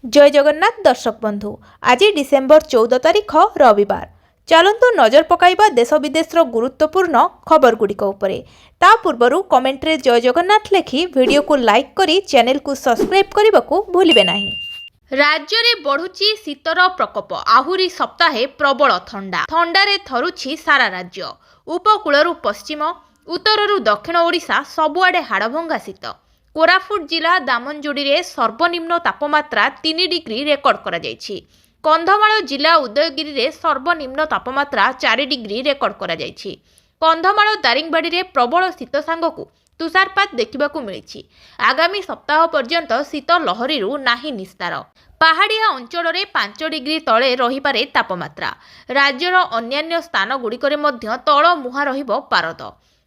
जय जगन्नाथ दर्शक बंधु आज डिसेम्बर 14 तारिख रविवार। चलतु नजर पकाइबा देश विदेशर गुरुत्वपूर्ण खबर गुड़िक उपरे। ता पूर्वरु कमेंट रे जय जगन्नाथ लेखि वीडियो को लाइक करी चैनल को सब्सक्राइब करने को भूलिबे नाही। राज्य रे बढ़ुची शीतर प्रकोप, आहुरी सप्ताहे प्रबल थंडा। थंडारे थरुची सारा राज्य। उपकूलरू पश्चिम, उत्तररू दक्षिण ओडिशा सबुआडे हाड़भंगा शीत। कोरापुट जिला दामनजोड़ी रे सर्वनिम्न तापमात्रा 3 डिग्री रेकर्ड करा जायछि। कंधमाल जिला उदयगिरी रे सर्वनिम्न तापमात्रा 4 डिग्री रेकर्ड करा जायछि। कंधमाल दारिंगबाड़ी रे प्रबल शीत सांगकु तुषारपात देखिबाकू मिलिछि। आगामी सप्ताह पर्यंत शीत लहरीरू नाही निस्तार। पहाड़िया अंचल रे 5 डिग्री तले रहिपारे तापमात्रा। राज्यर अन्यान्य स्थान गुड़िकरे मध्य तल मुहा रहिबो पारद।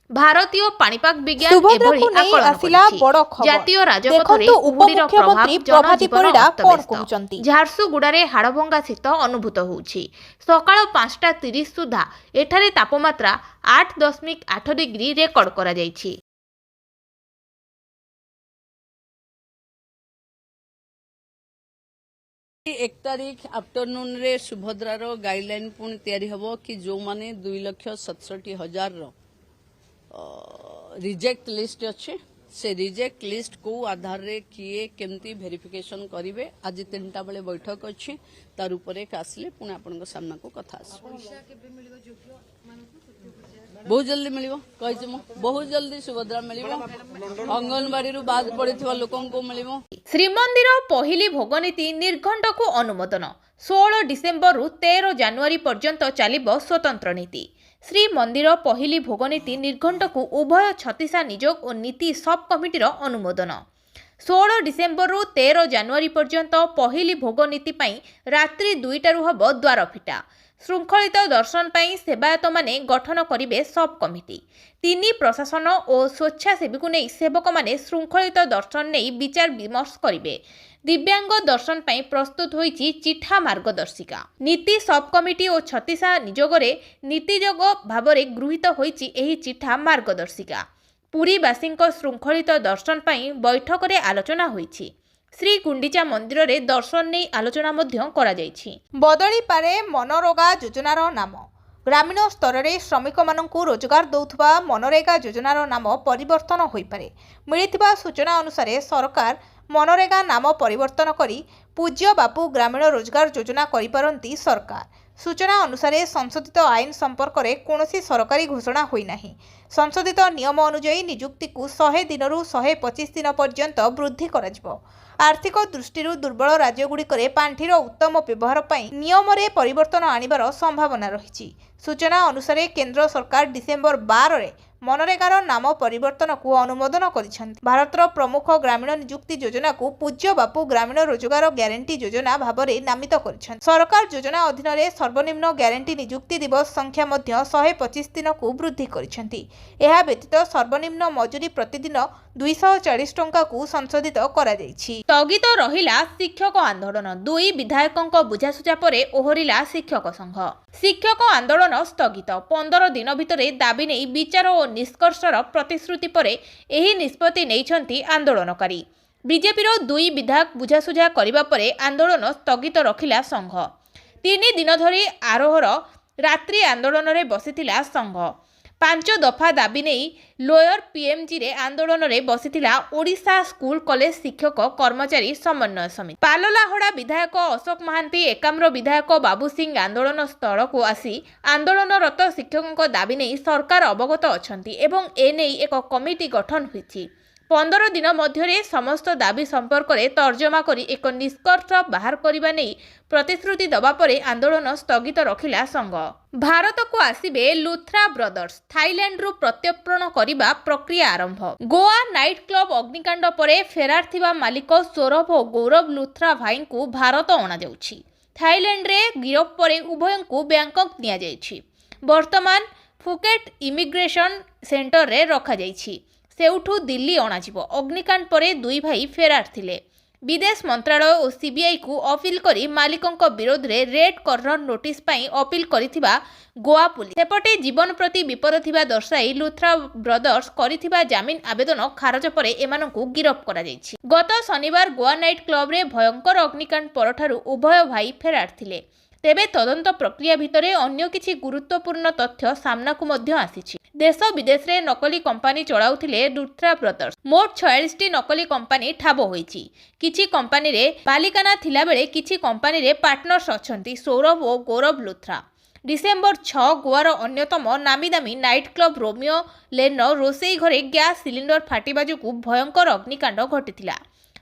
भारतीय पाणीपाग विज्ञान एभली आकलन करिछि। जातीय राजपथरे कुहुडीर प्रभाव जनजीवन अस्तव्यस्त। झारसुगुड़ारे हाड़भंगा शीत अनुभूत होउछि। सकाळ 5:30 सुधा एठारे तापमात्रा 8.8 डिग्री रेकर्ड करा जायछि। 1 तारीख आफ्टरनून रे सुभद्रार गाइडलाइन पुणी तैयारी हबो कि जो माने 2,67,000 रिजेक्ट लिस्ट अच्छे से रिजेक्ट लिस्ट को आधार रे किए केमती वेरिफिकेशन करिवे। आज 3टा बेले बैठक अच्छी तार ऊपर एक आसले पुणी आपन सामना को कथा बहुत जल्दी मिलिबो कहिछि मु बहुत जल्दी सुभद्रा मिलिबो। अंगनवाड़ी रु बाद पड़िथिबा लोकन को मिलिबो। श्रीमंदिर पहिली भोगनीति निर्घंट को अनुमोदन। 16 डिसेम्बर रु 13 जनवरी पर्यंत चलिबो स्वतंत्र नीति। श्रीमंदिर पहिली भोगनीति निर्घंट को उभय छत्तीसा नियोग और नीति सब कमिटीर अनुमोदन। 16 डिसेम्बर रु 13 जनवरी पर्यंत पहिली भोगनीति पाई रात्रि 2टारू हब द्वार फिटा। श्रृंखलित दर्शन पाई सेवायत माने गठन करिवे सब कमिटी। 3 प्रशासन और स्वेच्छासेवी को नहीं सेवक माने श्रृंखलित दर्शन नहीं विचार विमर्श करिवे। दिव्यांग दर्शन पाई प्रस्तुत होईची चिठा मार्गदर्शिका। नीति सब कमिटी और छत्तीसा नियोगरे नीतियोग भावरे गृहीत होईची एही चिठा मार्गदर्शिका। पुरीवासींक श्रृंखलित दर्शन पाई बैठक रे आलोचना होईची। श्री गुंडीचा मंदिर रे दर्शन नहीं आलोचना मध्य करा जायछि। बदली पारे मनरेगा योजनार नाम। ग्रामीण स्तर में श्रमिक मानू रोजगार दौथुबा मनरेगा योजनार नाम परिवर्तन होई पारे। मिलिथिबा सूचना अनुसार सरकार मनरेगा नाम परिवर्तन करी पूज्य बापू ग्रामीण रोजगार योजना करिपारंती सरकार। सूचना अनुसार संशोधित आईन संपर्क में कौनसी सरकारी घोषणा होई नाही। संशोधित नियम अनुଯାयी नियुक्ति को 100 दिन रु 125 दिन पर्यंत वृद्धि कराजिबो। आर्थिक दृष्टि दुर्बल राज्यगुड़िक पांठिर उत्तम व्यवहार पाई नियम रे परिवर्तन आनिबार संभावना रही। सूचना अनुसार केंद्र सरकार डिसेम्बर 12 रे मनरेगार नाम परिवर्तन को अनुमोदन करिसेंति। भारतर प्रमुख ग्रामीण नियुक्ति योजना को पूज्य बापू ग्रामीण रोजगार ग्यारंटी योजना भावरे नामित करिसेंति। सरकार योजना अधीन रे सर्वनिम्न ग्यारंटी नियुक्ति दिवस संख्या मध्य 125 दिन को वृद्धि करिसेंति। एहा व्यतीत सर्वनिम्न मजूरी प्रतिदिन 240 टंका को संशोधित करा जायछि। स्थगित रहिला शिक्षक आंदोलन। 2 विधायकों बुझासुझा परे ओहरिला शिक्षक संघ। शिक्षक आंदोलन स्थगित। 15 दिन भितरे दाबी नहीं विचार और निष्कर्षर प्रतिश्रुति परे एही निष्पत्ति नेइछंती आंदोलनकारी। बीजेपीर 2 विधायक बुझासुझा करिबा परे आंदोलन स्थगित रखिला संघ। 3 दिन धरी आरोहर रात्रि आंदोलन रे बसिथिला संघ। 5 दफा दाबी नहीं लोयर पीएमजी रे आंदोलन रे बसिथिला ओडिशा स्कूल कॉलेज शिक्षक कर्मचारी समन्वय समिति। पाललाहड़ा विधायक अशोक महांती, एकाम्र विधायक बाबू सिंह आंदोलन स्थल को आसी आंदोलनरत शिक्षकों दाबी नहीं सरकार अवगत अछंती एवं एने एक कमिटी गठन होईछि। 15 दिन मध्य समस्त दाबी संपर्क में तर्जमा करी एक निष्कर्ष बाहर करने नहीं प्रतिश्रुति दबा परे आंदोलन स्थगित रखिला संघ। भारत को आसिबे लुथ्रा ब्रदर्स। थाईलैंड रु प्रत्यर्पण करिबा प्रक्रिया आरंभ। गोवा नाइट क्लब अग्निकांड परे फेरार थिबा मालिक सौरभ और गौरव लुथ्रा भाई को भारत अणा जाउछि। थाईलैंड रे गिरफ परे उभय को बैंकॉक निया जायछि। वर्तमान फुकेट इमिग्रेशन सेंटर रे रखा जायछि। सेउठू दिल्ली अणाजिबो। अग्निकांड परे 2 भाई फेरार थिले। विदेश मंत्रालय और सीबीआई को अपील करी मालिकों विरोध में रेड कर्नर नोटिस पाई अपील करिथिबा गोवा पुलिस सेपटे जीवन प्रति विपद थिबा दर्शाई लुथ्रा ब्रदर्स करिथिबा जामिन आवेदन खारज पर एमानंकु गिरफ करा जायछि। गत शनिवार गोवा नाइट क्लब रे भयंकर अग्निकांड परठारु उभय भाई फेरार थिले। तेबे तदंत प्रक्रिया भितरे अन्य किछि गुरुत्वपूर्ण तथ्य सामनाकु मध्य आसीछि। देश विदेश रे नकली कंपानी चलाउथिले लुथ्रा ब्रदर्स। मोट 46टी नकली कंपानी ठाब होईछि। किछि कंपानी रे मालिकाना थिला बेले किछि कंपानी रे पार्टनर्स अछंती सौरभ और गौरव लुथ्रा। डिसेम्बर 6 गोवार अन्यतम नामीदामी नाइट क्लब रोमियो लेन रोसई घरे गैस सिलिंडर फाटिबा जोगु भयंकर अग्निकांड घटिथिला।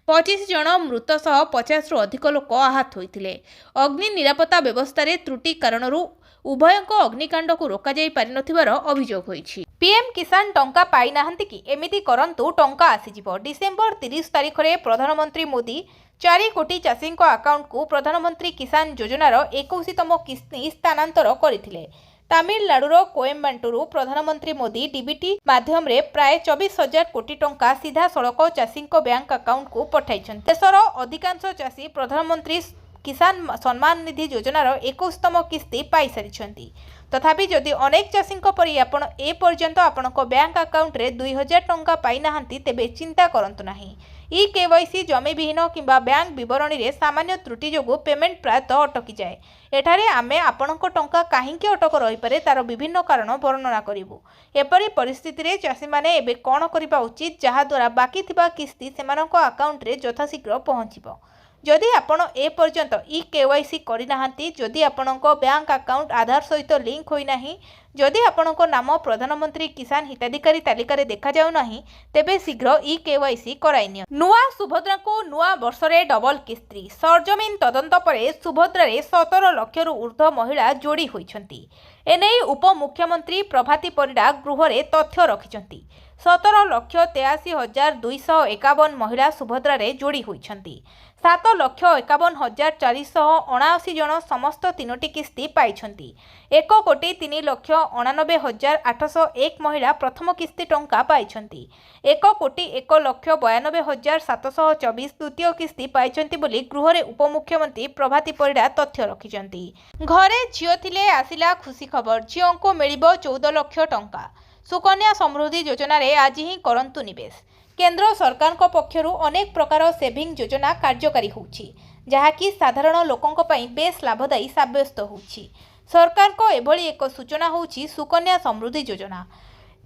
25 जन मृत सह 50 रु अधिक लोक आहत होइथिले। अग्नि निरापत्ता व्यवस्था रे त्रुटि कारणरू उभयंको अग्निकांड को रोका जाई पारिनथिबार अभियोग होइछि। पीएम किसान टंका पाई नाहंती कि एमिति करंतु टंका आसीजिवो। डिसेम्बर 30 तारिख रे प्रधानमंत्री मोदी 4 कोटी चाषी अकाउंट को प्रधानमंत्री किसान योजनार 21तम किस्ती स्थानांतर करथिले। तमिलनाडुर कोयम्बाटूरु प्रधानमंत्री मोदी डीबीटी माध्यम रे प्राय 24,000 कोटी टंका सीधा सड़क चाषी बैंक अकाउंट को पठाइछन्ति। देशर अधिकांश चाषी प्रधानमंत्री किसान सम्मान निधि योजनार 21तम किस्ती पाई सारिछन्ति। तथापि जदि अनेक चाषी परि आपण ए पर्यंत आपणक बैंक अकाउंट रे 2000 टंका पाई नाहंती तेबे चिंता करंतु नाही। ई केवाईसी जमी विहीन किंबा बैंक विवरणी रे सामान्य त्रुटि जोगु पेमेंट प्रायतः अटकी जाए। एठारे आमे आपणक टंका काहींकी अटक रही पारे तार विभिन्न कारण वर्णना करिवु। एपरि परिस्थिति रे चाषी माने एबे कोन करिबा उचित जहा द्वारा बाकी थिबा किस्ती सेमानक अकाउंट रे यथाशीघ्र पहुंचिबो। जदि आपण ए पर्यंत ई केवाईसी करि नाहंती, जदि आपणक बैंक अकाउंट आधार सहित लिंक होई नाही, जदि आपणक नाम प्रधानमंत्री किसान हिताधिकारी तालिका रे देखा जाउ नाही, तेबे शीघ्र ई केवाईसी कराई नियो। नुआ सुभद्रा को नुआ वर्ष रे डबल किस्ती। सरजमीन तदंत परे सुभद्रा रे 17 लाख रु ऊर्ध्व महिला जोड़ी होइछन्ती। एनै उपमुख्यमंत्री प्रभाती परिडा गृह रे तथ्य रखिछन्ती। 17,83,251 महिला सुभद्रा रे जोड़ी होइछन्ती। 7,51,479 जन समस्त 3टी किस्ती पाइछन्ती। 1,03,99,801 महिला प्रथम किस्ती टंका पाइछन्ती। 1,01,92,724 द्वितीय किस्ती पाइछन्ती बोली गृह रे उपमुख्यमंत्री प्रभाती परिडा तथ्य रखिछन्ती। घरे झियो थिले आसिला खुशी खबर। झियो को मिलिबो 14 लाख टंका। सुकन्या समृद्धि योजना रे आज ही करंतु निवेश। केंद्र सरकार को पक्षरु अनेक प्रकार सेविंग योजना कार्यकारी होउछि, जहाँकि साधारण लोकंक पई बेस लाभदायी साब्यस्त होउछि। सरकार को एभली एक सूचना होउछि सुकन्या समृद्धि योजना,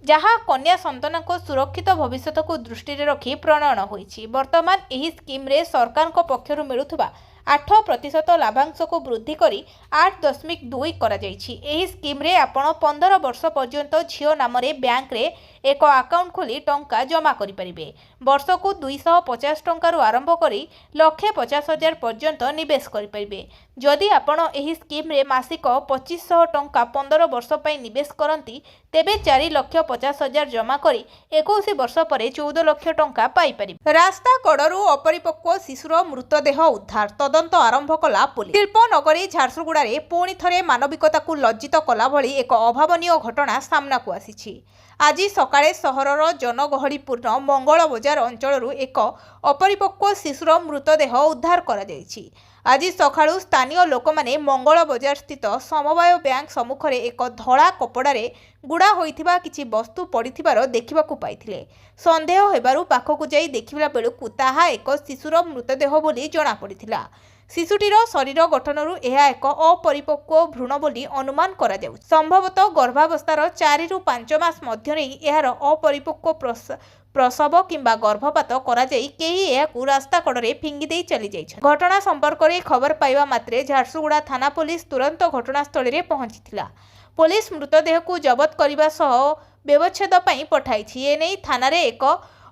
जहाँ कन्या संतान को सुरक्षित भविष्य को दृष्टि रे रखी प्रणयन होइछि। वर्तमान एही स्कीम रे सरकार को पक्षरु मिलुथबा 8% लाभांश को वृद्धि करी 8.2 करा जाइछि। एही स्कीम रे आपण 15 वर्ष पर्यंत झियो नाम रे बैंक रे एक अकाउंट खोली टंका जमा करि परिबे। वर्ष को 250 टंका रु आरंभ करी 1,50,000 पर्यंत निवेश करि परिबे। जदि आपण एही स्कीम रे मासिक 2500 टंका 15 वर्ष पई निवेश करंती, तेबे 4,50,000 जमा करी 21 वर्ष परे 14 लाख टंका पाई परिबे। रास्ता कड़रू अपरिपक्व शिशुर मृतदेह उद्धार तदंत आरंभ कला पुलिस। शिल्पनगरी झारसुगुड़ा रे पुणी थरे मानविकता को लज्जित कला भली एक अभावनीय घटना सामना को आसीछि। आज सकाळे सहरर जनगहलीपूर्ण मंगल बजार अंचलरू एक अपरिपक्व शिशुर मृतदेह उद्धार करा जायछि। आज सकाळू स्थानीय लोक माने मंगल बजार स्थित समवाय बैंक सम्मुखरे एक धड़ा कपड़ारे गुड़ा होइथिबा किछि वस्तु पड़िथिबार देखिबाकू पाइथिले। संदेह हेबारु पाखकू जाई देखिबा बेलकू ताहा एक शिशुर मृतदेह बोली जणा पड़िथिला। शिशुटीर शरीर गठनरू यह एक अपरिपक्व भ्रूण बोली अनुमान करा जाउ। संभवतः गर्भावस्थार 4 रु 5 मास मध्यरे यार अपरिपक्व प्रसव किंबा गर्भपात करा जाई केही एहाकू रास्ता कड़े फिंगी दे चली जाइछन। घटना संपर्क में खबर पाइबा मात्रे झारसुगुड़ा थाना पुलिस तुरंत घटनास्थल में पहुंचीथिला। पुलिस मृतदेह को जबत करने सह व्यवच्छेद पई पठाइछि। एनै थाना रे एक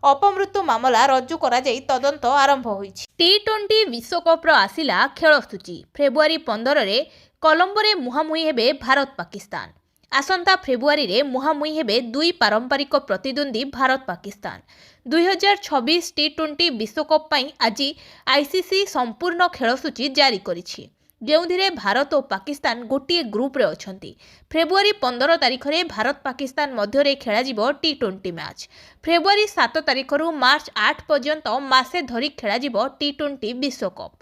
अपमृत्यु मामला रज्जु करा जाई तदंत आरंभ होइछि। टी20 विश्वकप आसिला खेल सूची। फेब्रुआरी 15 रे कोलंबो रे मुहामुही हेबे भारत पाकिस्तान। आसंता फेब्रुआरी रे मुहामुही हेबे दुई पारंपरिक प्रतिद्वंदी भारत पाकिस्तान। 2026 टी20 विश्वकप पई आज आईसीसी संपूर्ण खेल सूची जारी करिछि। ଯେଉଁଥିରେ ଭାରତ ଓ ପାକିସ୍ତାନ ଗୋଟିଏ ଗ୍ରୁପ୍ରେ ଅଛନ୍ତି। ଫେବୃଆରୀ 15 ତାରିଖରେ ଭାରତ ପାକିସ୍ତାନ ମଧ୍ୟରେ ଖେଳାଯିବ T20 ମ୍ୟାଚ୍। ଫେବୃଆରୀ 7 ତାରିଖରୁ ମାର୍ଚ୍ଚ 8 ପର୍ଯ୍ୟନ୍ତ ମାସେ ଧରି ଖେଳାଯିବ T20 ବିଶ୍ୱକପ୍।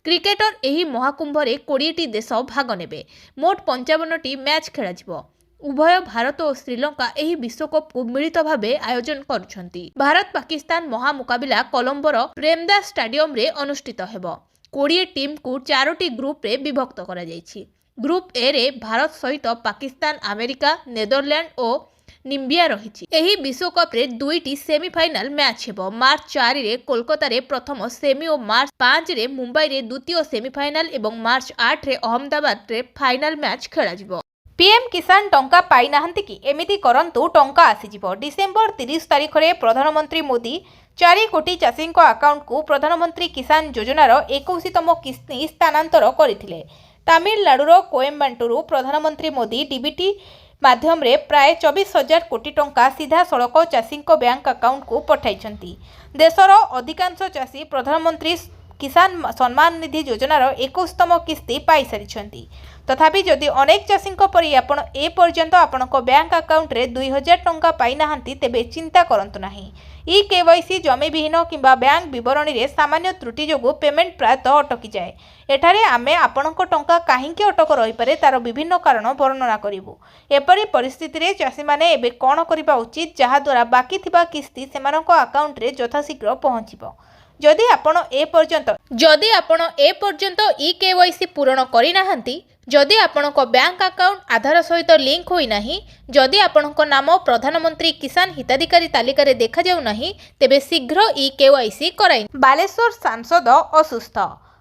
କ୍ରିକେଟର ଏହି ମହାକୁମ୍ଭରେ 20ଟି ଦେଶ ଭାଗ ନେବେ। ମୋଟ 55ଟି ମ୍ୟାଚ୍ ଖେଳାଯିବ। ଉଭୟ ଭାରତ ଓ ଶ୍ରୀଲଙ୍କା ଏହି ବିଶ୍ୱକପ୍କୁ ମିଳିତ ଭାବେ ଆୟୋଜନ କରୁଛନ୍ତି। ଭାରତ ପାକିସ୍ତାନ ମହାମୁକାବିଲା କଲମ୍ବୋର ପ୍ରେମଦାସ ଷ୍ଟାଡିୟମରେ ଅନୁଷ୍ଠିତ ହେବ। 20 ଟିମ୍କୁ 4ଟି ଗ୍ରୁପ୍ରେ ବିଭକ୍ତ କରାଯାଇଛି। ଗ୍ରୁପ୍ ଏରେ ଭାରତ ସହିତ ପାକିସ୍ତାନ, ଆମେରିକା, ନେଦରଲ୍ୟାଣ୍ଡ ଓ ନିମ୍ବିଆ ରହିଛି। ଏହି ବିଶ୍ୱକପ୍ରେ 2ଟି ସେମିଫାଇନାଲ ମ୍ୟାଚ୍ ହେବ। ମାର୍ଚ୍ଚ 4ରେ କୋଲକାତାରେ ପ୍ରଥମ ସେମି ଓ ମାର୍ଚ୍ଚ 5ରେ ମୁମ୍ବାଇରେ ଦ୍ୱିତୀୟ ସେମିଫାଇନାଲ ଏବଂ ମାର୍ଚ୍ଚ 8ରେ ଅହମ୍ମଦାବାଦରେ ଫାଇନାଲ ମ୍ୟାଚ୍ ଖେଳାଯିବ। ପିଏମ୍ କିଷାନ ଟଙ୍କା ପାଇନାହାନ୍ତି କି? ଏମିତି କରନ୍ତୁ ଟଙ୍କା ଆସିଯିବ। ଡିସେମ୍ବର 30 ତାରିଖରେ ପ୍ରଧାନମନ୍ତ୍ରୀ ମୋଦି 4 କୋଟି ଚାଷୀଙ୍କ ଆକାଉଣ୍ଟକୁ ପ୍ରଧାନମନ୍ତ୍ରୀ କିଷାନ ଯୋଜନାର 21ତମ କିସ୍ତି ସ୍ଥାନାନ୍ତର କରିଥିଲେ। ତାମିଲନାଡୁର କୋଏମ୍ବାଟୁରୁ ପ୍ରଧାନମନ୍ତ୍ରୀ ମୋଦି ଡିବିଟି ମାଧ୍ୟମରେ ପ୍ରାୟ 24,000 କୋଟି ଟଙ୍କା ସିଧାସଳଖ ଚାଷୀଙ୍କ ବ୍ୟାଙ୍କ ଆକାଉଣ୍ଟକୁ ପଠାଇଛନ୍ତି। ଦେଶର ଅଧିକାଂଶ ଚାଷୀ ପ୍ରଧାନମନ୍ତ୍ରୀ କିଷାନ ସମ୍ମାନ ନିଧି ଯୋଜନାର 21ତମ କିସ୍ତି ପାଇସାରିଛନ୍ତି। ତଥାପି ଯଦି ଅନେକ ଚାଷୀଙ୍କ ପରି ଆପଣ ଏପର୍ଯ୍ୟନ୍ତ ଆପଣଙ୍କ ବ୍ୟାଙ୍କ ଆକାଉଣ୍ଟରେ 2,000 ଟଙ୍କା ପାଇନାହାନ୍ତି, ତେବେ ଚିନ୍ତା କରନ୍ତୁ ନାହିଁ। KYC ଜମିବିହୀନ କିମ୍ବା ବ୍ୟାଙ୍କ ବିବରଣୀରେ ସାମାନ୍ୟ ତ୍ରୁଟି ଯୋଗୁଁ ପେମେଣ୍ଟ ପ୍ରାୟତଃ ଅଟକିଯାଏ। ଏଠାରେ ଆମେ ଆପଣଙ୍କ ଟଙ୍କା କାହିଁକି ଅଟକ ରହିପାରେ ତାର ବିଭିନ୍ନ କାରଣ ବର୍ଣ୍ଣନା କରିବୁ। ଏପରି ପରିସ୍ଥିତିରେ ଚାଷୀମାନେ ଏବେ କ'ଣ କରିବା ଉଚିତ, ଯାହାଦ୍ୱାରା ବାକି ଥିବା କିସ୍ତି ସେମାନଙ୍କ ଆକାଉଣ୍ଟରେ ଯଥାଶୀଘ୍ର ପହଞ୍ଚିବ। ଯଦି ଆପଣ ଏପର୍ଯ୍ୟନ୍ତ KYC ପୂରଣ କରିନାହାନ୍ତି, ଯଦି ଆପଣଙ୍କ ବ୍ୟାଙ୍କ ଆକାଉଣ୍ଟ ଆଧାର ସହିତ ଲିଙ୍କ ହୋଇନାହିଁ, ଯଦି ଆପଣଙ୍କ ନାମ ପ୍ରଧାନମନ୍ତ୍ରୀ କିଷାନ ହିତାଧିକାରୀ ତାଲିକାରେ ଦେଖାଯାଉନାହିଁ, ତେବେ ଶୀଘ୍ର KYC କରାଇ। ବାଲେଶ୍ୱର ସାଂସଦ ଅସୁସ୍ଥ,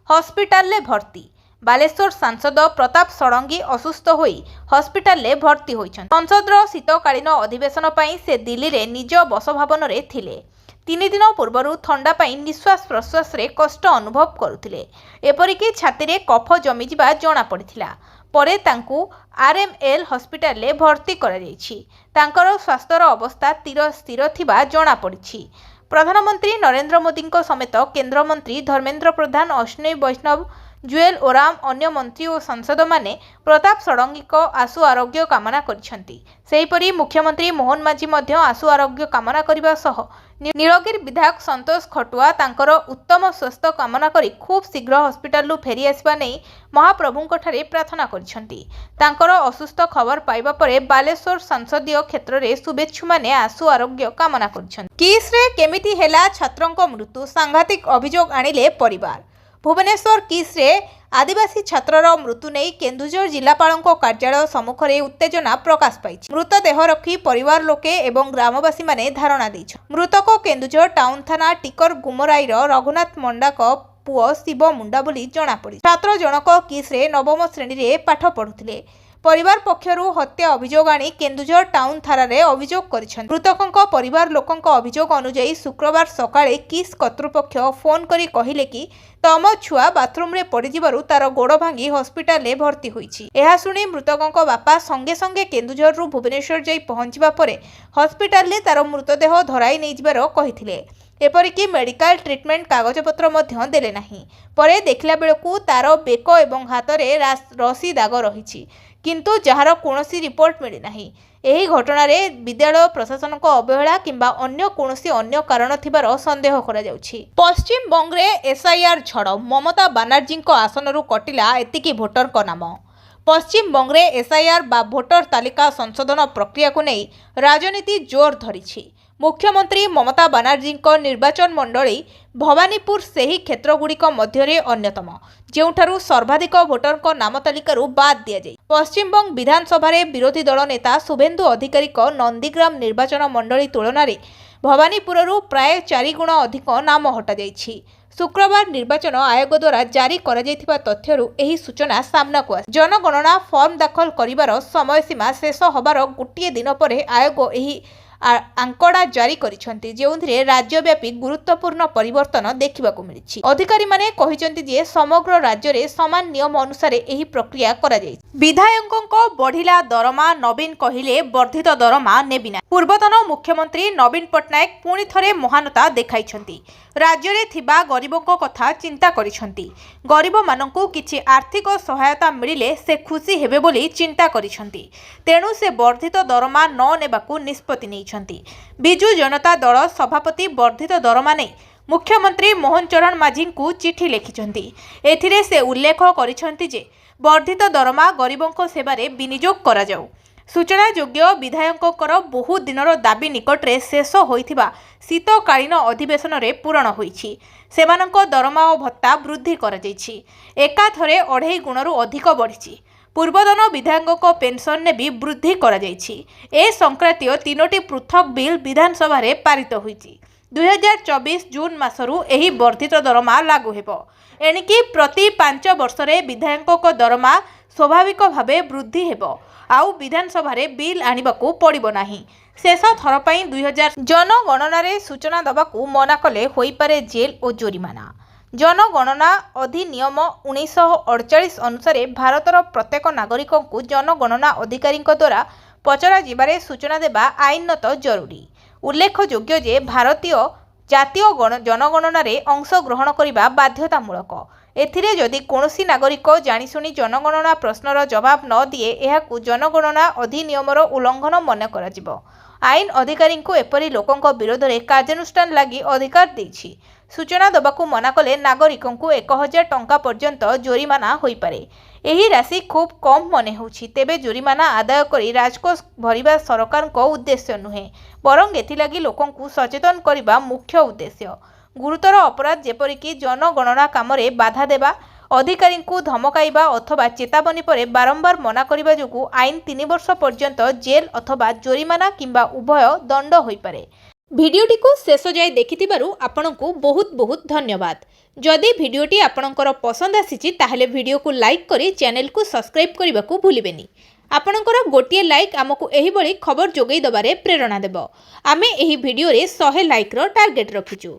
ହସ୍ପିଟାଲରେ ଭର୍ତ୍ତି। ବାଲେଶ୍ୱର ସାଂସଦ ପ୍ରତାପ ଷଡ଼ଙ୍ଗୀ ଅସୁସ୍ଥ ହୋଇ ହସ୍ପିଟାଲରେ ଭର୍ତ୍ତି ହୋଇଛନ୍ତି। ସଂସଦର ଶୀତକାଳୀନ ଅଧିବେଶନ ପାଇଁ ସେ ଦିଲ୍ଲୀରେ ନିଜ ବସଭବନରେ ଥିଲେ। 3 ଦିନ ପୂର୍ବରୁ ଥଣ୍ଡା ପାଇଁ ନିଶ୍ୱାସ ପ୍ରଶ୍ୱାସରେ କଷ୍ଟ ଅନୁଭବ କରୁଥିଲେ। ଏପରିକି ଛାତିରେ କଫ ଜମିଯିବା ଜଣାପଡ଼ିଥିଲା। ପରେ ତାଙ୍କୁ RML ହସ୍ପିଟାଲରେ ଭର୍ତ୍ତି କରାଯାଇଛି। ତାଙ୍କର ସ୍ୱାସ୍ଥ୍ୟର ଅବସ୍ଥା ସ୍ଥିର ଥିବା ଜଣାପଡ଼ିଛି। ପ୍ରଧାନମନ୍ତ୍ରୀ ନରେନ୍ଦ୍ର ମୋଦିଙ୍କ ସମେତ କେନ୍ଦ୍ରମନ୍ତ୍ରୀ ଧର୍ମେନ୍ଦ୍ର ପ୍ରଧାନ, ଅଶ୍ୱିନୀ ବୈଷ୍ଣବ, ଜୁଏଲ ଓରାମ, ଅନ୍ୟ ମନ୍ତ୍ରୀ ଓ ସାଂସଦମାନେ ପ୍ରତାପ ଷଡ଼ଙ୍ଗୀଙ୍କ ଆଶୁ ଆରୋଗ୍ୟ କାମନା କରିଛନ୍ତି। ସେହିପରି ମୁଖ୍ୟମନ୍ତ୍ରୀ ମୋହନ ମାଝୀ ମଧ୍ୟ ଆଶୁ ଆରୋଗ୍ୟ କାମନା କରିବା ସହ ନୀଳଗିରି ବିଧାୟକ ସନ୍ତୋଷ ଖଟୁଆ ତାଙ୍କର ଉତ୍ତମ ସ୍ୱାସ୍ଥ୍ୟ କାମନା କରି ଖୁବ୍ ଶୀଘ୍ର ହସ୍ପିଟାଲରୁ ଫେରିଆସିବା ନେଇ ମହାପ୍ରଭୁଙ୍କଠାରେ ପ୍ରାର୍ଥନା କରିଛନ୍ତି। ତାଙ୍କର ଅସୁସ୍ଥ ଖବର ପାଇବା ପରେ ବାଲେଶ୍ୱର ସଂସଦୀୟ କ୍ଷେତ୍ରରେ ଶୁଭେଚ୍ଛୁମାନେ ଆଶୁ ଆରୋଗ୍ୟ କାମନା କରିଛନ୍ତି। କିସ୍ରେ କେମିତି ହେଲା ଛାତ୍ରଙ୍କ ମୃତ୍ୟୁ, ସାଂଘାତିକ ଅଭିଯୋଗ ଆଣିଲେ ପରିବାର। ଭୁବନେଶ୍ୱର କିସ୍ରେ ଆଦିବାସୀ ଛାତ୍ରର ମୃତ୍ୟୁ ନେଇ କେନ୍ଦୁଝର ଜିଲ୍ଲାପାଳଙ୍କ କାର୍ଯ୍ୟାଳୟ ସମ୍ମୁଖରେ ଉତ୍ତେଜନା ପ୍ରକାଶ ପାଇଛି। ମୃତଦେହ ରଖି ପରିବାର ଲୋକେ ଏବଂ ଗ୍ରାମବାସୀମାନେ ଧାରଣା ଦେଇଛନ୍ତି। ମୃତକ କେନ୍ଦୁଝର ଟାଉନ ଥାନା ଟିକର ଗୁମରାଇର ରଘୁନାଥ ମଣ୍ଡାଙ୍କ ପୁଅ ଶିବ ମୁଣ୍ଡା ବୋଲି ଜଣାପଡ଼ିଛି। ଛାତ୍ର ଜଣକ କିସ୍ରେ 9ମ ଶ୍ରେଣୀରେ ପାଠ ପଢୁଥିଲେ। ପରିବାର ପକ୍ଷରୁ ହତ୍ୟା ଅଭିଯୋଗ ଆଣି କେନ୍ଦୁଝର ଟାଉନ ଥାନାରେ ଅଭିଯୋଗ କରିଛନ୍ତି। ମୃତକଙ୍କ ପରିବାର ଲୋକଙ୍କ ଅଭିଯୋଗ ଅନୁଯାୟୀ ଶୁକ୍ରବାର ସକାଳେ କିସ୍ କର୍ତ୍ତୃପକ୍ଷ ଫୋନ କରି କହିଲେ କି ତମ ଛୁଆ ବାଥରୁମରେ ପଡ଼ିଯିବାରୁ ତାର ଗୋଡ଼ ଭାଙ୍ଗି ହସ୍ପିଟାଲରେ ଭର୍ତ୍ତି ହୋଇଛି। ଏହା ଶୁଣି ମୃତକଙ୍କ ବାପା ସଙ୍ଗେ ସଙ୍ଗେ କେନ୍ଦୁଝରରୁ ଭୁବନେଶ୍ୱର ଯାଇ ପହଞ୍ଚିବା ପରେ ହସ୍ପିଟାଲରେ ତାର ମୃତଦେହ ଧରାଇ ନେଇଯିବାର କହିଥିଲେ। ଏପରିକି ମେଡିକାଲ ଟ୍ରିଟମେଣ୍ଟ କାଗଜପତ୍ର ମଧ୍ୟ ଦେଲେ ନାହିଁ। ପରେ ଦେଖିଲା ବେଳକୁ ତାର ବେକ ଏବଂ ହାତରେ ରସି ଦାଗ ରହିଛି, କିନ୍ତୁ ଯାହାର କୌଣସି ରିପୋର୍ଟ ମିଳିନାହିଁ। ଏହି ଘଟଣାରେ ବିଦ୍ୟାଳୟ ପ୍ରଶାସନଙ୍କ ଅବହେଳା କିମ୍ବା ଅନ୍ୟ କୌଣସି ଅନ୍ୟ କାରଣ ଥିବାର ସନ୍ଦେହ କରାଯାଉଛି। ପଶ୍ଚିମବଙ୍ଗରେ SIR ଝଡ଼, ମମତା ବାନାର୍ଜୀଙ୍କ ଆସନରୁ କଟିଲା ଏତିକି ଭୋଟରଙ୍କ ନାମ। ପଶ୍ଚିମବଙ୍ଗରେ SIR ବା ଭୋଟର ତାଲିକା ସଂଶୋଧନ ପ୍ରକ୍ରିୟାକୁ ନେଇ ରାଜନୀତି ଜୋର ଧରିଛି। ମୁଖ୍ୟମନ୍ତ୍ରୀ ମମତା ବାନାର୍ଜୀଙ୍କ ନିର୍ବାଚନ ମଣ୍ଡଳୀ ଭବାନୀପୁର ସେହି କ୍ଷେତ୍ରଗୁଡ଼ିକ ମଧ୍ୟରେ ଅନ୍ୟତମ, ଯେଉଁଠାରୁ ସର୍ବାଧିକ ଭୋଟରଙ୍କ ନାମ ତାଲିକାରୁ ବାଦ୍ ଦିଆଯାଇଛି। ପଶ୍ଚିମବଙ୍ଗ ବିଧାନସଭାରେ ବିରୋଧୀ ଦଳ ନେତା ଶୁଭେନ୍ଦୁ ଅଧିକାରୀଙ୍କ ନନ୍ଦୀଗ୍ରାମ ନିର୍ବାଚନ ମଣ୍ଡଳୀ ତୁଳନାରେ ଭବାନୀପୁରରୁ ପ୍ରାୟ 4 ଗୁଣ ଅଧିକ ନାମ ହଟାଯାଇଛି। ଶୁକ୍ରବାର ନିର୍ବାଚନ ଆୟୋଗ ଦ୍ୱାରା ଜାରି କରାଯାଇଥିବା ତଥ୍ୟରୁ ଏହି ସୂଚନା ସାମ୍ନାକୁ ଆସିଛି। ଜନଗଣନା ଫର୍ମ ଦାଖଲ କରିବାର ସମୟସୀମା ଶେଷ ହେବାର ଗୋଟିଏ ଦିନ ପରେ ଆୟୋଗ ଏହି ଆଙ୍କଡ଼ା ଜାରି କରିଛନ୍ତି, ଯେଉଁଥିରେ ରାଜ୍ୟବ୍ୟାପୀ ଗୁରୁତ୍ୱପୂର୍ଣ୍ଣ ପରିବର୍ତ୍ତନ ଦେଖିବାକୁ ମିଳିଛି। ଅଧିକାରୀମାନେ କହିଛନ୍ତି ଯେ ସମଗ୍ର ରାଜ୍ୟରେ ସମାନ ନିୟମ ଅନୁସାରେ ଏହି ପ୍ରକ୍ରିୟା କରାଯାଇଛି। ବିଧାୟକଙ୍କ ବଢ଼ିଲା ଦରମା, ନବୀନ କହିଲେ ବର୍ଦ୍ଧିତ ଦରମା ନେବି ନାହିଁ। ପୂର୍ବତନ ମୁଖ୍ୟମନ୍ତ୍ରୀ ନବୀନ ପଟ୍ଟନାୟକ ପୁଣି ଥରେ ମହାନତା ଦେଖାଇଛନ୍ତି। राज्य थिबा गरीबों कथा चिंता करिसेंती। गरीब मानकू किछि आर्थिक सहायता मिलिले से खुशी हेबे बोली चिंता करिसेंती। तेणु से वर्धित दरमा न नेबाकू निष्पत्ति नेइछंती। बिजु जनता दल सभापति वर्धित दरमा नै मुख्यमंत्री मोहन चरण माझी को चिठी लिखिछंती। एथिरे से उल्लेख करिछंती जे वर्धित दरमा गरीबों सेवारे विनियोग करा जाऊ। सूचना योग्य विधायकों बहु दिनर दाबी निकटरे शेष होइथिबा शीतकालीन अधिवेशन रे पूरण होईछि। सेमानंको दरमा और भत्ता वृद्धि करा जाईछि। एकाथरे 2.5 गुणरू अधिक बढ़िछि। पूर्वतन विधायकों पेंशन ने भी वृद्धि करा जाईछि। ए संक्रांतीय 3टी पृथक बिल विधानसभा रे पारित होईछि। 2024 जून मासरू एही वर्धित दरमा लागू हेबो। एणिकी प्रति 5 वर्षरे विधायकों दरमा स्वाभाविक भावे वृद्धि हेबो। आउ विधानसभा रे बिल आनिबाकू पड़िबो नाही। शेष थर पई 2000 जनगणना रे सूचना दबाकू मना कले होई पारे जेल और जोरिमाना। जनगणना अधिनियम 1948 अनुसार भारतर प्रत्येक नागरिक को जनगणना अधिकारी द्वारा पचरा जिबारे सूचना देबा आईनत जरूरी। उल्लेखयोग्य जे भारतीय जातीय जनगणना रे अंशग्रहण करने बाध्यतामूलक। एथिरे जदि कोनोसी नागरिक जानिशुनी जनगणना प्रश्नर जवाब न दिए एहाकू जनगणना अधिनियमर उल्लंघन मन कराजिबो। आईन अधिकारी को एपरी लोकों विरोध में कार्यानुष्ठान लगी अधिकार देछि। सूचना दबाकू मना कले नागरिक को 1000 टंका पर्यंत जोरिमाना होई पारे। एही राशि खूब कम मने होछि। तेबे जोरिमाना आदाय करी राजकोष भरिबा सरकार को उद्देश्य नुहे, बरं एथिलागी लोकों को सचेतन करिबा मुख्य उद्देश्य। गुरुतर अपराध जेपरिकी जनगणना कामरे बाधा देबा, अधिकारी को धमकाइबा अथवा चेतावनी पर बारंबार मना करिबा जोगु आईन 3 वर्ष पर्यंत जेल अथवा जोरिमाना किंबा उभय दंड होई पारे। भिडियोटी को शेष जाए देखिथिबारु आपनकू बहुत बहुत धन्यवाद। जदि भिडियोटी आपणकर पसंद आसीछि ताहेले भिडियो को लाइक करी चैनल को सब्सक्राइब करने को भूलिबेनी। आपणकर गोटिए लाइक आमको एही बळी खबर जोगै दबारे प्रेरणा देबो। आमे एही भिडियो रे 100 लाइक रो टार्गेट रखिछु।